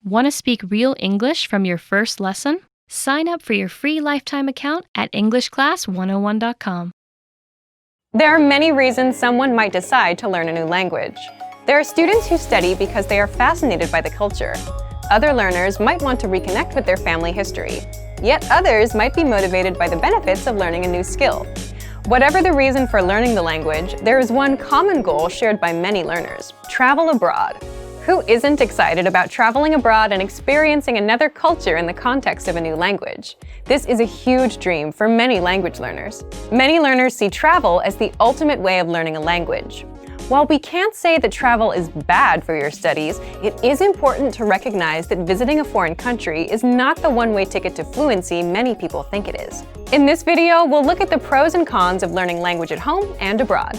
Want to speak real English from your first lesson? Sign up for your free lifetime account at EnglishClass101.com. There are many reasons someone might decide to learn a new language. There are students who study because they are fascinated by the culture. Other learners might want to reconnect with their family history. Yet others might be motivated by the benefits of learning a new skill. Whatever the reason for learning the language, there is one common goal shared by many learners: travel abroad. Who isn't excited about traveling abroad and experiencing another culture in the context of a new language? This is a huge dream for many language learners. Many learners see travel as the ultimate way of learning a language. While we can't say that travel is bad for your studies, it is important to recognize that visiting a foreign country is not the one-way ticket to fluency many people think it is. In this video, we'll look at the pros and cons of learning language at home and abroad.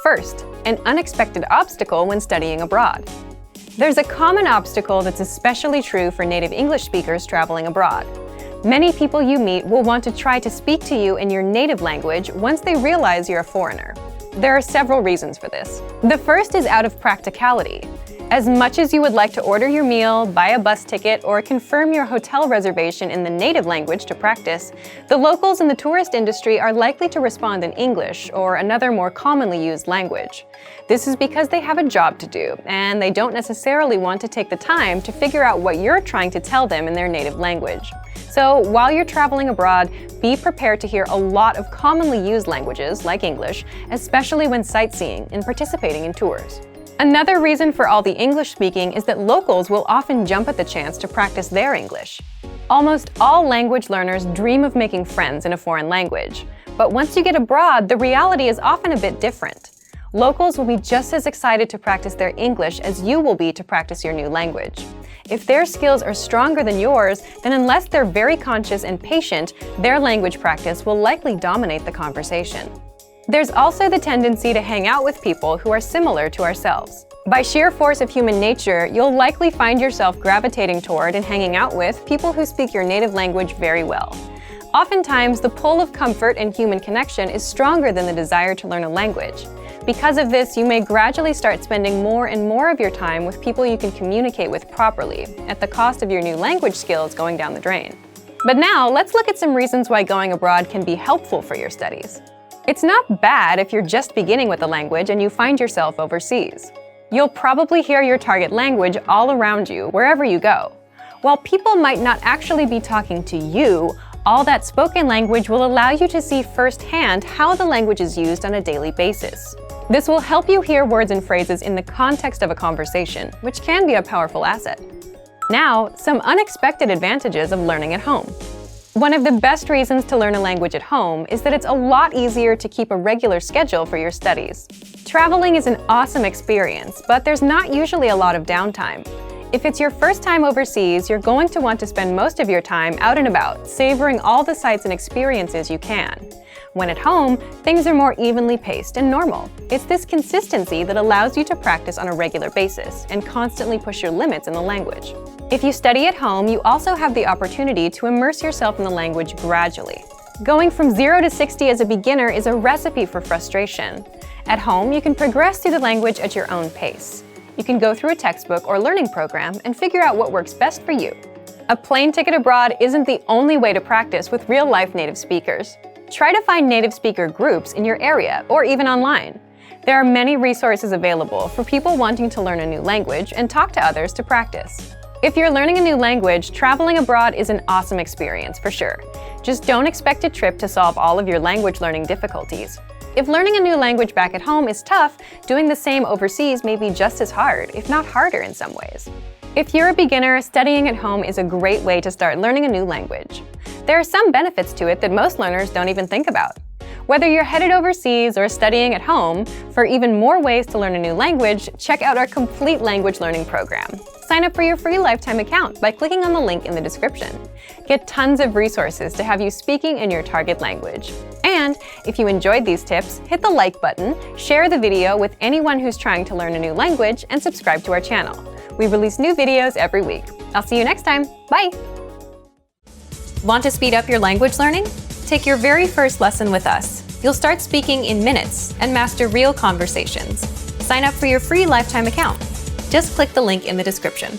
First, an unexpected obstacle when studying abroad. There's a common obstacle that's especially true for native English speakers traveling abroad. Many people you meet will want to try to speak to you in your native language once they realize you're a foreigner. There are several reasons for this. The first is out of practicality. As much as you would like to order your meal, buy a bus ticket, or confirm your hotel reservation in the native language to practice, the locals in the tourist industry are likely to respond in English or another more commonly used language. This is because they have a job to do, and they don't necessarily want to take the time to figure out what you're trying to tell them in their native language. So while you're traveling abroad, be prepared to hear a lot of commonly used languages, like English, especially when sightseeing and participating in tours. Another reason for all the English speaking is that locals will often jump at the chance to practice their English. Almost all language learners dream of making friends in a foreign language, but once you get abroad, the reality is often a bit different. Locals will be just as excited to practice their English as you will be to practice your new language. If their skills are stronger than yours, then unless they're very conscious and patient, their language practice will likely dominate the conversation. There's also the tendency to hang out with people who are similar to ourselves. By sheer force of human nature, you'll likely find yourself gravitating toward and hanging out with people who speak your native language very well. Oftentimes, the pull of comfort and human connection is stronger than the desire to learn a language. Because of this, you may gradually start spending more and more of your time with people you can communicate with properly, at the cost of your new language skills going down the drain. But now, let's look at some reasons why going abroad can be helpful for your studies. It's not bad if you're just beginning with a language and you find yourself overseas. You'll probably hear your target language all around you, wherever you go. While people might not actually be talking to you, all that spoken language will allow you to see firsthand how the language is used on a daily basis. This will help you hear words and phrases in the context of a conversation, which can be a powerful asset. Now, some unexpected advantages of learning at home. One of the best reasons to learn a language at home is that it's a lot easier to keep a regular schedule for your studies. Traveling is an awesome experience, but there's not usually a lot of downtime. If it's your first time overseas, you're going to want to spend most of your time out and about, savoring all the sights and experiences you can. When at home, things are more evenly paced and normal. It's this consistency that allows you to practice on a regular basis and constantly push your limits in the language. If you study at home, you also have the opportunity to immerse yourself in the language gradually. Going from 0 to 60 as a beginner is a recipe for frustration. At home, you can progress through the language at your own pace. You can go through a textbook or learning program and figure out what works best for you. A plane ticket abroad isn't the only way to practice with real-life native speakers. Try to find native speaker groups in your area or even online. There are many resources available for people wanting to learn a new language and talk to others to practice. If you're learning a new language, traveling abroad is an awesome experience for sure. Just don't expect a trip to solve all of your language learning difficulties. If learning a new language back at home is tough, doing the same overseas may be just as hard, if not harder in some ways. If you're a beginner, studying at home is a great way to start learning a new language. There are some benefits to it that most learners don't even think about. Whether you're headed overseas or studying at home, for even more ways to learn a new language, check out our complete language learning program. Sign up for your free lifetime account by clicking on the link in the description. Get tons of resources to have you speaking in your target language. And if you enjoyed these tips, hit the like button, share the video with anyone who's trying to learn a new language, and subscribe to our channel. We release new videos every week. I'll see you next time. Bye! Want to speed up your language learning? Take your very first lesson with us. You'll start speaking in minutes and master real conversations. Sign up for your free lifetime account. Just click the link in the description.